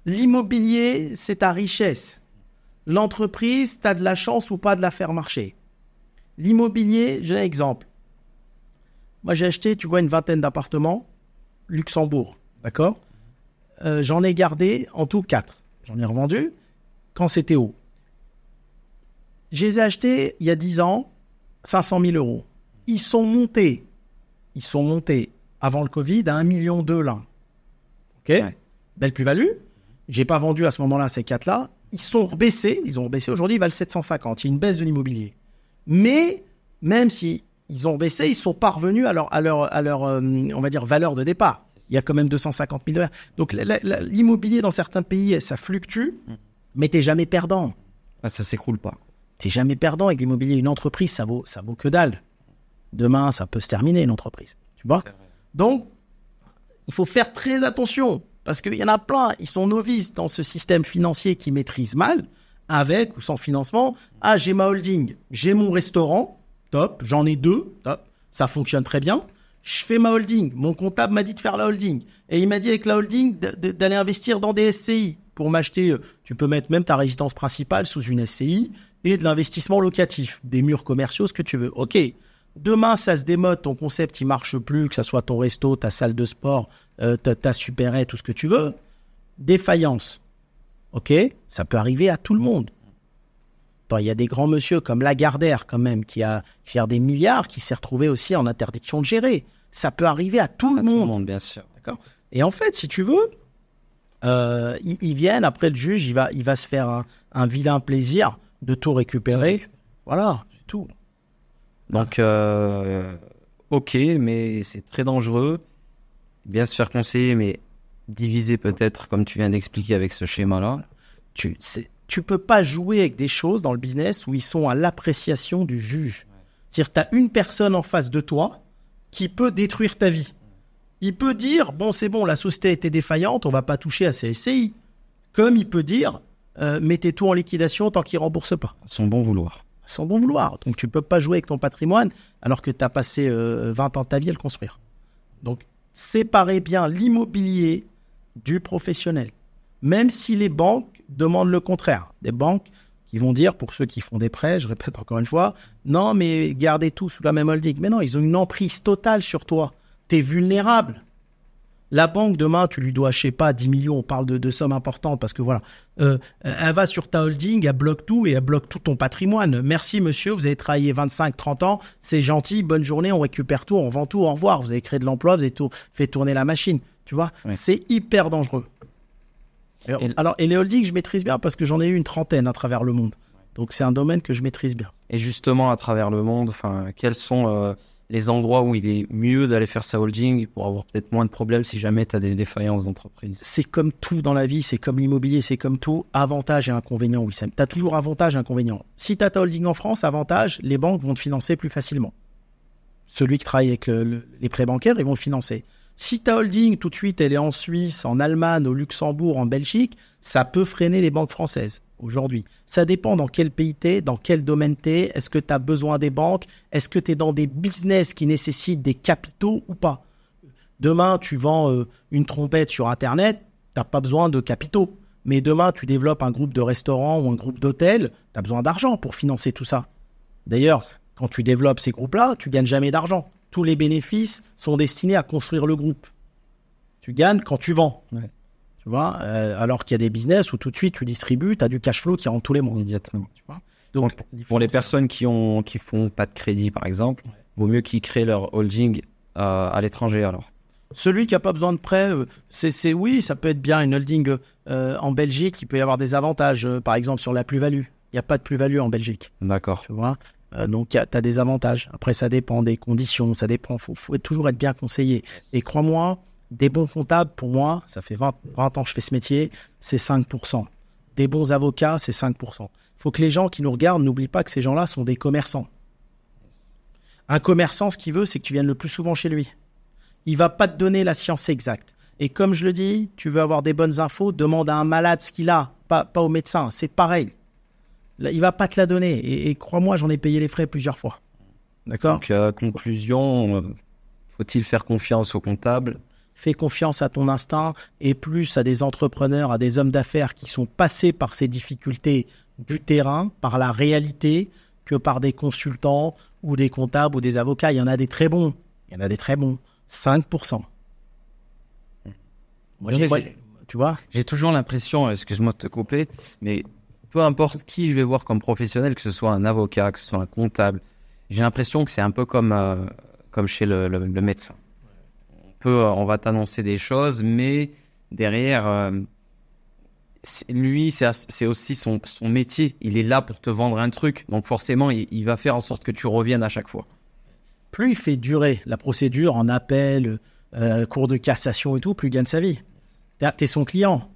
L'immobilier, c'est ta richesse. L'entreprise, tu as de la chance ou pas de la faire marcher. L'immobilier, j'ai un exemple. Moi, j'ai acheté, tu vois, une vingtaine d'appartements, Luxembourg, d'accord ? J'en ai gardé en tout 4. J'en ai revendu quand c'était haut. Je les ai achetés il y a 10 ans, 500 000 euros. Ils sont montés avant le Covid à 1,2 million l'un. Ok ? Ouais. Belle plus-value. J'ai pas vendu à ce moment-là ces 4-là. Ils ont rebaissé aujourd'hui, ils valent 750. Il y a une baisse de l'immobilier. Mais même si ils ont baissé, ils sont pas revenus à leur on va dire, valeur de départ. Il y a quand même 250 000 $. Donc l'immobilier dans certains pays, ça fluctue, mais t'es jamais perdant. Ah, ça s'écroule pas. T'es jamais perdant avec l'immobilier. Une entreprise, ça vaut que dalle. Demain, ça peut se terminer, une entreprise. Tu vois ? Donc, il faut faire très attention. Parce qu'il y en a plein, ils sont novices dans ce système financier qui maîtrisent mal, avec ou sans financement. Ah, j'ai ma holding, j'ai mon restaurant, top, j'en ai 2, top, ça fonctionne très bien. Je fais ma holding, mon comptable m'a dit de faire la holding. Et il m'a dit avec la holding d'aller investir dans des SCI. Pour m'acheter, tu peux mettre même ta résidence principale sous une SCI et de l'investissement locatif, des murs commerciaux, ce que tu veux. Ok. Demain, ça se démode, ton concept, il marche plus, que ça soit ton resto, ta salle de sport, ta supérette, tout ce que tu veux. Défaillance. Ok ? Ça peut arriver à tout le monde. Attends, il y a des grands monsieur comme Lagardère, quand même, qui gère des milliards, qui s'est retrouvé aussi en interdiction de gérer. Ça peut arriver à tout le monde. Tout le monde, bien sûr. D'accord ? Et en fait, si tu veux, ils viennent, après le juge, il va se faire un vilain plaisir de tout récupérer. Voilà, c'est tout. Donc, ok, mais c'est très dangereux. Bien se faire conseiller, mais diviser peut-être, comme tu viens d'expliquer avec ce schéma-là. Tu peux pas jouer avec des choses dans le business où ils sont à l'appréciation du juge. C'est-à-dire que tu as une personne en face de toi qui peut détruire ta vie. Il peut dire, bon, c'est bon, la société était défaillante, on va pas toucher à ces SCI. Comme il peut dire, mettez tout en liquidation tant qu'il rembourse pas. À son bon vouloir. Sans bon vouloir. Donc, tu peux pas jouer avec ton patrimoine alors que tu as passé 20 ans de ta vie à le construire. Donc, séparez bien l'immobilier du professionnel. Même si les banques demandent le contraire. Des banques qui vont dire, pour ceux qui font des prêts, je répète encore une fois, non, mais gardez tout sous la même holding. Mais non, ils ont une emprise totale sur toi. Tu es vulnérable. La banque, demain, tu lui dois, je sais pas, 10 millions, on parle de sommes importantes parce que voilà, elle va sur ta holding, elle bloque tout et elle bloque tout ton patrimoine. Merci monsieur, vous avez travaillé 25, 30 ans, c'est gentil, bonne journée, on récupère tout, on vend tout, au revoir. Vous avez créé de l'emploi, vous avez tout fait tourner la machine. Tu vois, c'est hyper dangereux. Et les holdings, je maîtrise bien parce que j'en ai eu une trentaine à travers le monde. Donc c'est un domaine que je maîtrise bien. Et justement, à travers le monde, quels sont les endroits où il est mieux d'aller faire sa holding pour avoir peut-être moins de problèmes si jamais tu as des défaillances d'entreprise? C'est comme tout dans la vie, c'est comme l'immobilier, c'est comme tout. Avantage et inconvénient, Wissem. Tu as toujours avantage et inconvénient. Si tu as ta holding en France, avantage, les banques vont te financer plus facilement. Celui qui travaille avec les prêts bancaires, ils vont le financer. Si ta holding, tout de suite, elle est en Suisse, en Allemagne, au Luxembourg, en Belgique, ça peut freiner les banques françaises aujourd'hui. Ça dépend dans quel pays t'es, dans quel domaine t'es, est-ce que tu as besoin des banques, est-ce que tu es dans des business qui nécessitent des capitaux ou pas. Demain, tu vends une trompette sur Internet, tu n'as pas besoin de capitaux. Mais demain, tu développes un groupe de restaurants ou un groupe d'hôtels, tu as besoin d'argent pour financer tout ça. D'ailleurs, quand tu développes ces groupes-là, tu gagnes jamais d'argent. Tous les bénéfices sont destinés à construire le groupe. Tu gagnes quand tu vends. Ouais. Tu vois, alors qu'il y a des business où tout de suite tu distribues, tu as du cash flow qui rentre tous les mois. Immédiatement. Tu vois. Donc, pour les personnes qui font pas de crédit, par exemple, vaut mieux qu'ils créent leur holding à l'étranger alors. Celui qui n'a pas besoin de prêt, oui, ça peut être bien une holding en Belgique, il peut y avoir des avantages, par exemple sur la plus-value. Il n'y a pas de plus-value en Belgique. D'accord. Tu vois. Donc, tu as des avantages. Après, ça dépend des conditions, ça dépend. Faut toujours être bien conseillé. Et crois-moi, des bons comptables, pour moi, ça fait 20 ans que je fais ce métier, c'est 5%. Des bons avocats, c'est 5%. Il faut que les gens qui nous regardent n'oublient pas que ces gens-là sont des commerçants. Un commerçant, ce qu'il veut, c'est que tu viennes le plus souvent chez lui. Il ne va pas te donner la science exacte. Et comme je le dis, tu veux avoir des bonnes infos, demande à un malade ce qu'il a, pas au médecin. C'est pareil. Là, il ne va pas te la donner. Et crois-moi, j'en ai payé les frais plusieurs fois. D'accord ? Donc, conclusion, faut-il faire confiance au comptable ? fais confiance à ton instinct et plus à des entrepreneurs, à des hommes d'affaires qui sont passés par ces difficultés du terrain, par la réalité, que par des consultants ou des comptables ou des avocats. Il y en a des très bons. 5%. Tu vois? J'ai toujours l'impression, excuse-moi de te couper, mais peu importe qui je vais voir comme professionnel, que ce soit un avocat, que ce soit un comptable, j'ai l'impression que c'est un peu comme chez le médecin. On va t'annoncer des choses, mais derrière, lui, c'est aussi son métier. Il est là pour te vendre un truc. Donc forcément, il va faire en sorte que tu reviennes à chaque fois. Plus il fait durer la procédure en appel, cours de cassation et tout, plus il gagne sa vie. T'es son client.